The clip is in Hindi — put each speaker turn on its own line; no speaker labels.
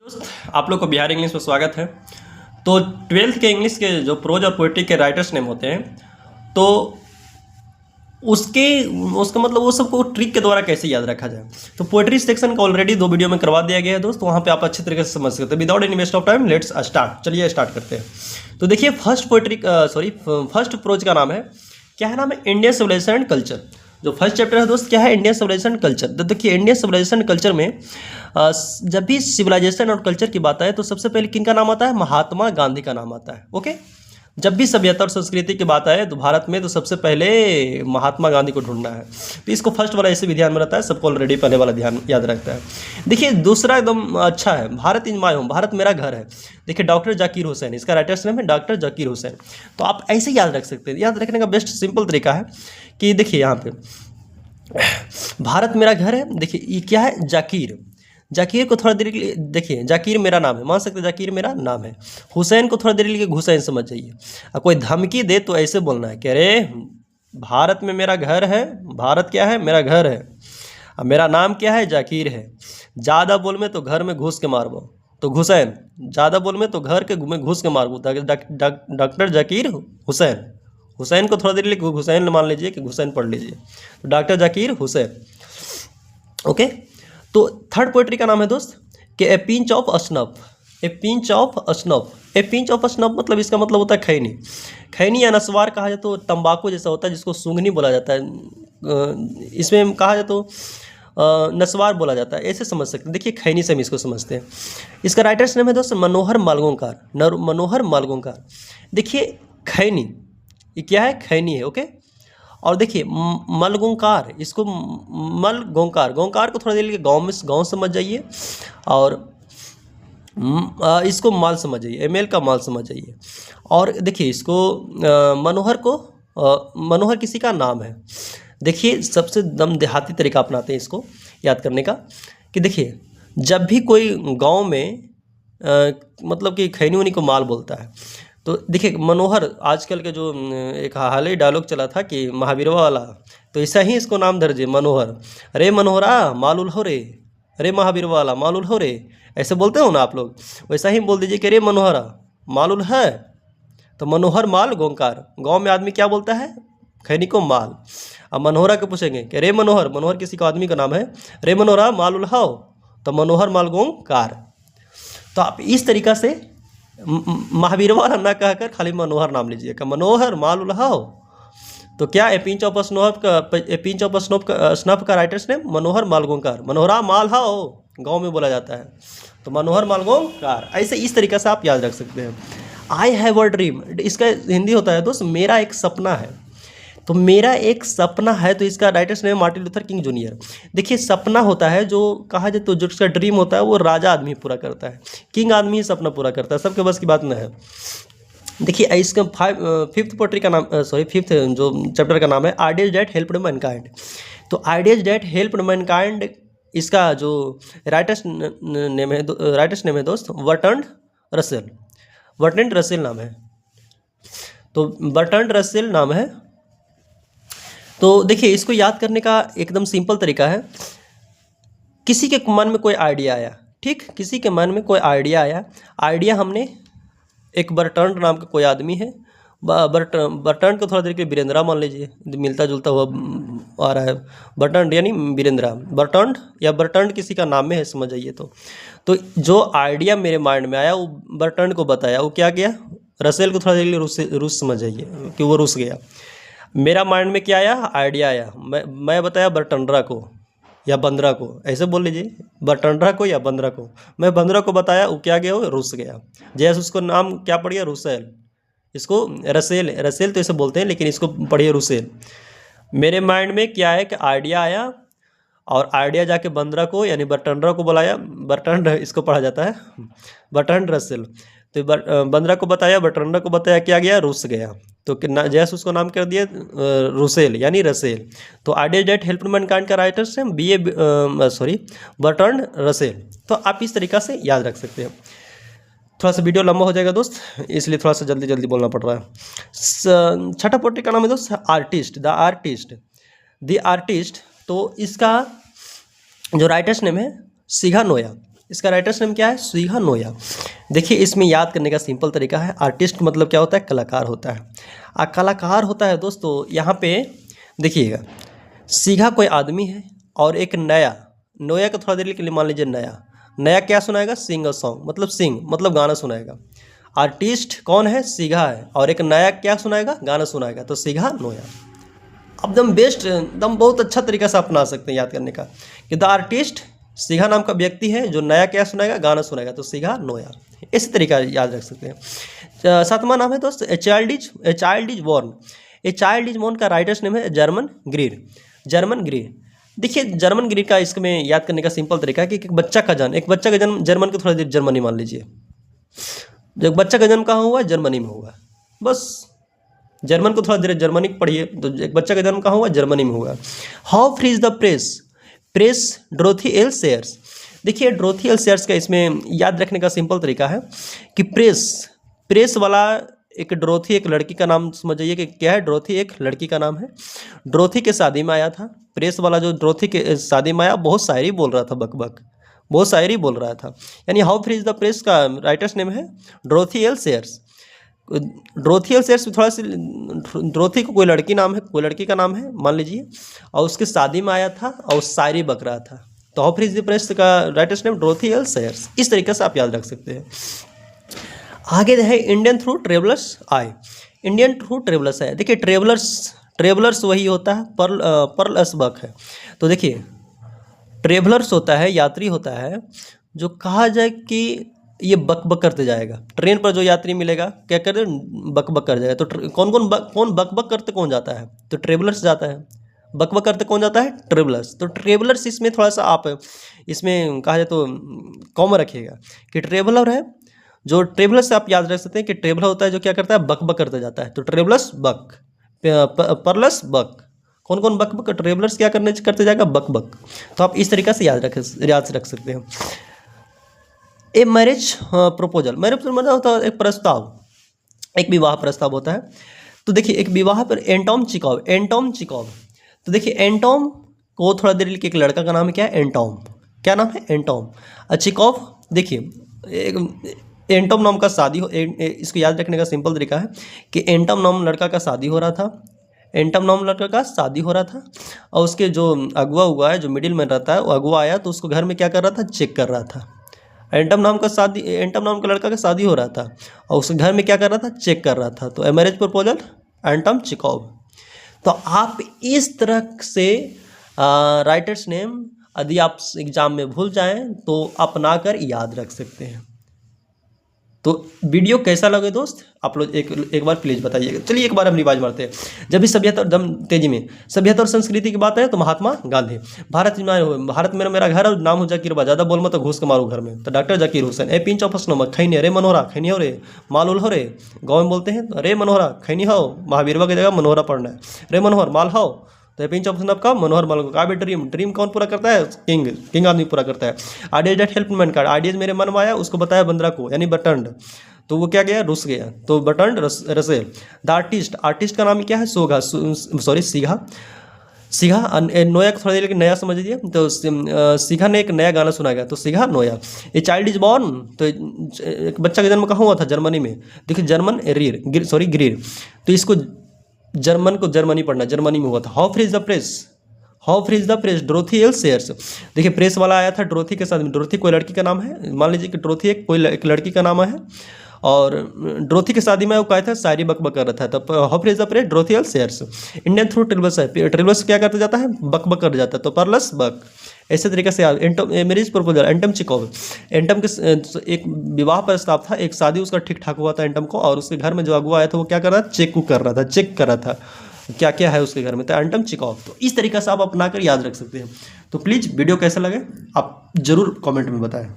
दोस्त, आप लोग को बिहार इंग्लिश में स्वागत है। तो ट्वेल्थ के इंग्लिश के जो प्रोज और पोइट्री के राइटर्स नेम होते हैं, तो उसका मतलब वो सबको ट्रिक के द्वारा कैसे याद रखा जाए। तो पोइट्री सेक्शन का ऑलरेडी 2 वीडियो में करवा दिया गया है दोस्त, वहाँ पे आप अच्छे तरीके से समझ सकते हैं। Without any waste of time let's start. चलिए स्टार्ट करते हैं। तो देखिए फर्स्ट प्रोज का नाम है, क्या है नाम है, इंडियन सिविलाइजेशन एंड कल्चर। जो फर्स्ट चैप्टर है दोस्त क्या है, इंडियन सिविलाइजेशन एंड कल्चर। तो देखिए इंडियन सिविलाइजेशन कल्चर में जब भी सिविलाइजेशन और कल्चर की बात आए तो सबसे पहले किन का नाम आता है, महात्मा गांधी का नाम आता है। ओके, जब भी सभ्यता और संस्कृति की बात आए तो भारत में तो सबसे पहले महात्मा गांधी को ढूंढना है। तो इसको फर्स्ट वाला ऐसे भी ध्यान में रहता है, सबको ऑलरेडी पहले वाला ध्यान याद रखता है। देखिए दूसरा एकदम अच्छा है, Bharat is my home, Bharat मेरा घर है। देखिए डॉक्टर जाकिर हुसैन, इसका राइटर्स नेम है डॉक्टर जाकिर हुसैन। तो आप ऐसे याद रख सकते हैं। याद रखने का बेस्ट सिंपल तरीका है कि देखिए यहाँ पे भारत मेरा घर है, देखिए ये क्या है, जाकिर। जाकिर को थोड़ा देर के लिए देखिए, जाकिर मेरा नाम है, मान सकते हैं जाकिर मेरा नाम है। हुसैन को थोड़ा देर के लिए हुसैन समझ जाइए। अब कोई धमकी दे तो ऐसे बोलना है कि अरे भारत में मेरा घर है, भारत क्या है, मेरा घर है, अब मेरा नाम क्या है, जाकिर है। ज़्यादा बोल में तो घर में घुस के मारबो, तो हुसैन। ज़्यादा बोल में तो घर के में घुस के मारबो, डॉक्टर जाकिर हुसैन। हुसैन को थोड़ा देर लिए हुसैन मान लीजिए कि हुसैन पढ़ लीजिए, तो डॉक्टर जाकिर हुसैन। ओके, तो थर्ड पोइट्री का नाम है दोस्त कि ए pinch of snuff. A pinch of snuff, A pinch of snuff मतलब इसका मतलब होता है खैनी। खैनी या नस्वार कहा जाए तो तंबाकू जैसा होता है, जिसको सूंघनी बोला जाता है। इसमें कहा जाए तो नस्वार बोला जाता है, ऐसे समझ सकते हैं। देखिए खैनी से हम इसको समझते हैं। इसका राइटर्स नेम है दोस्त मनोहर मालगोंकार, मनोहर मालगोंकार। देखिए खैनी ये क्या है, खैनी है। ओके, और देखिए मलगोंकार, इसको मलगोंकार, गोंकार को थोड़ा देर लिए गाँव समझ जाइए, और इसको माल समझ जाइए, एमएल का माल समझ जाइए। और देखिए इसको मनोहर को मनोहर किसी का नाम है। देखिए सबसे दम देहाती तरीका अपनाते हैं इसको याद करने का, कि देखिए जब भी कोई गांव में मतलब कि खैनी उनी को माल बोलता है, तो देखिए मनोहर, आजकल के जो एक हाल ही डायलॉग चला था कि महावीरवा वाला, तो ऐसा ही इसको नाम दर्जे मनोहर। अरे मनोहरा मालूल हो रे, अरे महावीरवा वाला मालूल हो रे, ऐसे बोलते हो ना आप लोग, वैसा ही बोल दीजिए कि अरे मनोहरा मालूल है। तो मनोहर माल गोंकार, गांव में आदमी क्या बोलता है, खैनी को माल। अब मनोहरा को पूछेंगे कि अरे मनोहर, मनोहर किसी का आदमी का नाम है, अरे मनोहरा मालूल हाओ, तो मनोहर माल गोंकार। तो आप इस तरीका से महावीरवा ना कहकर खाली मनोहर नाम लीजिए, का मनोहर माल उल्हाओ। तो क्या ए पिंच ऑफ स्नफ का राइटर्स नेम मनोहर मालगोंकार, मनोहरा माल हाओ गाँव में बोला जाता है, तो मनोहर मालगोंकार। ऐसे इस तरीके से आप याद रख सकते हैं। आई हैव अ ड्रीम, इसका हिंदी होता है दोस्त मेरा एक सपना है। तो मेरा एक सपना है, तो इसका writers name Martin Luther king junior. देखिए सपना होता है जो कहा जाए तो जो उसका ड्रीम होता है वो राजा आदमी पूरा करता है, किंग आदमी ही सपना पूरा करता है, सबके बस की बात न है। देखिए इसका फिफ्थ पोट्री का नाम फिफ्थ जो चैप्टर का नाम है आइडियाज डेट हेल्प्ड मैनकाइंड। तो आइडियाज डेट हेल्प्ड मैनकाइंड, इसका जो राइटर्स नेम है दोस्त बर्ट्रैंड रसेल। बर्ट्रैंड रसेल नाम है, तो बर्ट्रैंड रसेल नाम है। तो देखिए इसको याद करने का एकदम सिंपल तरीका है, किसी के मन में कोई आइडिया आया, ठीक, किसी के मन में कोई आइडिया आया, आइडिया हमने एक बर्ट्रैंड नाम का कोई आदमी है, बर्ट्रैंड को थोड़ा देर के वीरेंद्रा मान लीजिए, मिलता जुलता हुआ आ रहा है, बर्ट्रैंड यानी वीरेंद्रा, बर्ट्रैंड या बर्ट्रैंड किसी का नाम में है समझ जाइए। तो जो आइडिया मेरे माइंड में आया वो बर्ट्रैंड को बताया, वो क्या किया, रसेल को थोड़ा देर के लिए रूस समझ जाइए कि वो रूस गया। मेरा माइंड में क्या आया, आइडिया आया, मैं बताया बर्ट्रैंडरा को या बंदरा को, ऐसे बोल लीजिए, बर्ट्रैंडरा को या बंदरा को, मैं बंदरा को बताया, वो क्या गया, वो रूस गया। जैसे उसको नाम क्या पड़ गया, रूसेल, इसको रसेल तो ऐसे बोलते हैं, लेकिन इसको पढ़िए रूसेल। मेरे माइंड में क्या है कि आइडिया आया, और आइडिया जाके बंदरा को यानी बर्ट्रैंडरा को बुलाया, बर्ट्रैंड इसको पढ़ा जाता है बर्ट्रैंड रसेल। तो बंदरा को बताया, बर्ट्रैंडरा को बताया, क्या गया, रूस गया। तो जैसे उसको नाम कर दिया रूसेल यानी रसेल। तो आइडियाज डेट हेल्प्ड मैनकाइंड का राइटर्स है बर्ट्रैंड रसेल। तो आप इस तरीका से याद रख सकते हैं। थोड़ा सा वीडियो लंबा हो जाएगा दोस्त, इसलिए थोड़ा सा जल्दी जल्दी बोलना पड़ रहा है। छठा पोट्री का नाम है दोस्त आर्टिस्ट, द आर्टिस्ट। तो इसका जो राइटर्स नेम है सिघा नोया। इसका राइटर्स नेम क्या है? सीगा नोया। देखिए इसमें याद करने का सिंपल तरीका है। आर्टिस्ट मतलब क्या होता है? कलाकार होता है। कलाकार होता है दोस्तों। यहाँ पे देखिएगा, सीगा कोई आदमी है और एक नया, नोया का थोड़ा देर के लिए मान लीजिए नया, नया क्या सुनाएगा? सिंग अ सॉन्ग, मतलब सिंग मतलब गाना सुनाएगा। आर्टिस्ट कौन है? सीगा है, और एक नया क्या सुनाएगा? गाना सुनाएगा, तो सीगा नोया। अब एकदम बेस्ट, एकदम बहुत अच्छा तरीका से अपना सकते हैं याद करने का कि द आर्टिस्ट सीगा नाम का व्यक्ति है जो नया क्या सुनाएगा? गाना सुनाएगा, तो सीगा नोया। इसी तरीका याद रख सकते हैं। सातवां नाम है दोस्त a child is born. A child is born का राइटर्स नेम है जर्मन ग्रीर। Germaine Greer. देखिए जर्मन ग्रीर का इसमें याद करने का सिंपल तरीका है कि एक बच्चा का जन्म जर्मन को थोड़ा देर जर्मनी मान लीजिए। जब बच्चा का जन्म कहाँ हुआ? जर्मनी में हुआ। बस जर्मन को थोड़ा देर जर्मनी पढ़िए, तो एक बच्चा का जन्म कहाँ हुआ? जर्मनी में हुआ। How free is the press? Press Dorothy L shares. देखिए डोरोथी एल सेयर्स का इसमें याद रखने का सिंपल तरीका है कि प्रेस वाला एक डोरोथी, एक लड़की का नाम समझ जाइए कि क्या है? डोरोथी एक लड़की का नाम है। डोरोथी के शादी में आया था। प्रेस वाला जो डोरोथी के शादी में आया, बहुत शायरी बोल रहा था, बक बहुत शायरी बोल रहा था। यानी how free is the press का राइटर्स नेम है Dorothy L shares. Dorothy L shares थोड़ा सी, डोरोथी को कोई लड़की नाम है, कोई लड़की का नाम है मान लीजिए, और उसके शादी में आया था और शायरी बक रहा था, तो how free is the press का writer's name Dorothy L Sayers. इस तरीके से आप याद रख सकते हैं। आगे है इंडियन थ्रू ट्रेवलर्स आए। इंडियन थ्रू ट्रेवलर्स आए। देखिए ट्रेवलर्स वही होता है, पर्ल अस बक है। तो देखिए ट्रेवलर्स होता है, यात्री होता है, जो कहा जाए कि ये बक करते जाएगा। ट्रेन पर जो यात्री मिलेगा क्या करे? बक कर जाएगा। तो कौन बक करते कौन जाता है? तो ट्रेवलर्स जाता है। बक करते कौन जाता है? ट्रेवलर्स। तो ट्रेवलर्स इसमें थोड़ा सा आप इसमें कहा जाए तो कॉमन रखिएगा कि ट्रेवलर है, जो ट्रेवलर से आप याद रख सकते हैं कि ट्रेवलर होता है जो क्या करता है? बक करते जाता है। तो ट्रेवलर्स बक, परलस बक। कौन बक? ट्रेवलर्स क्या करते जाएगा? बक। तो आप इस तरीके से याद रख सकते हैं। A marriage proposal. मैरिज मतलब होता है एक प्रस्ताव, एक विवाह प्रस्ताव होता है। तो देखिए एक विवाह पर एंटोम चिकोव। तो देखिए एंटोम को थोड़ा देर के, एक लड़का का नाम है क्या है? एंटोम। क्या नाम है? एंटोम। चिकोव। देखिए एंटोम नाम का शादी हो, इसको याद रखने का सिंपल तरीका है कि एंटोम नाम लड़का का शादी हो रहा था। एंटोम नाम लड़का का शादी हो रहा था, और उसके जो अगुआ हुआ है, जो मिडिल में रहता है, वो अगुआ आया तो उसको घर में क्या कर रहा था? चेक कर रहा था। एंटोम नाम का लड़का का शादी हो रहा था और उसके घर में क्या कर रहा था? चेक कर रहा था। तो ए मैरिज प्रपोजल एंटोम चिकोव। तो आप इस तरह से राइटर्स नेम यदि आप एग्जाम में भूल जाएं तो अपना कर याद रख सकते हैं। तो वीडियो कैसा लगे दोस्त, आप लोग एक बार प्लीज़ बताइएगा। चलिए एक बार हम रिवाज मारते हैं। जब भी सभ्यता और दम तेजी में सभ्यता और संस्कृति की बात है तो महात्मा गांधी। भारत में मेरा घर और नाम हो जाकिर बा, ज़्यादा बोल मत तो घूस के मारू घर में, तो doctor Zakir Hussain. A pinch of नमक खैनी रे मनोहरा खैनी हो रे, माल उल हो रे, गाँव में बोलते हैं रे मनोहरा खैनी हो, महावीरवा की जगह मनोहरा पढ़ना है, रे मनोहर माल हो। तो पिंच ऑफ आपका मनोहर माल का भी ड्रीम कौन पूरा करता है? किंग आदमी पूरा करता है। Ideas that help man card, ideas मेरे मन में आया उसको बताया बंदरा को, यानी बटंड, तो वो क्या गया? रुस गया, तो बटंड रसेल। द आर्टिस्ट का नाम क्या है? सीगा। नोया को थोड़ा देर नया समझ लीजिए, तो सीगा ने एक नया गाना सुना गया, तो सीगा Noah. A child is born, तो एक बच्चा का जन्म कहाँ हुआ था? जर्मनी में। देखिए जर्मन ग्रीर, तो इसको जर्मन को जर्मनी पढ़ना, जर्मनी में हुआ था। How free is the press Dorothy L shares. देखिए प्रेस वाला आया था डोरोथी के साथ में। डोरोथी कोई लड़की का नाम है, मान लीजिए कि डोरोथी एक लड़की का नाम है, और डोरोथी की शादी में वो कहा था शायरी बक कर रहा था। तब how free is the press Dorothy L shares. Indian through travellers है, ट्रेवलर्स क्या करते जाता है? बक कर जाता है, तो परलस बक। ऐसे तरीके से एंटम मैरिज प्रपोजल एंटम चिकोव। एंटम के एक विवाह प्रस्ताव था, एक शादी उसका ठीक ठाक हुआ था एंटम को, और उसके घर में जो अगुआ आया था वो क्या कर रहा था? चेक कर रहा था क्या क्या है उसके घर में, तो एंटम चिकोव। तो इस तरीके से आप अपना कर याद रख सकते हैं। तो प्लीज़ वीडियो कैसा लगे आप जरूर कमेंट में बताएं।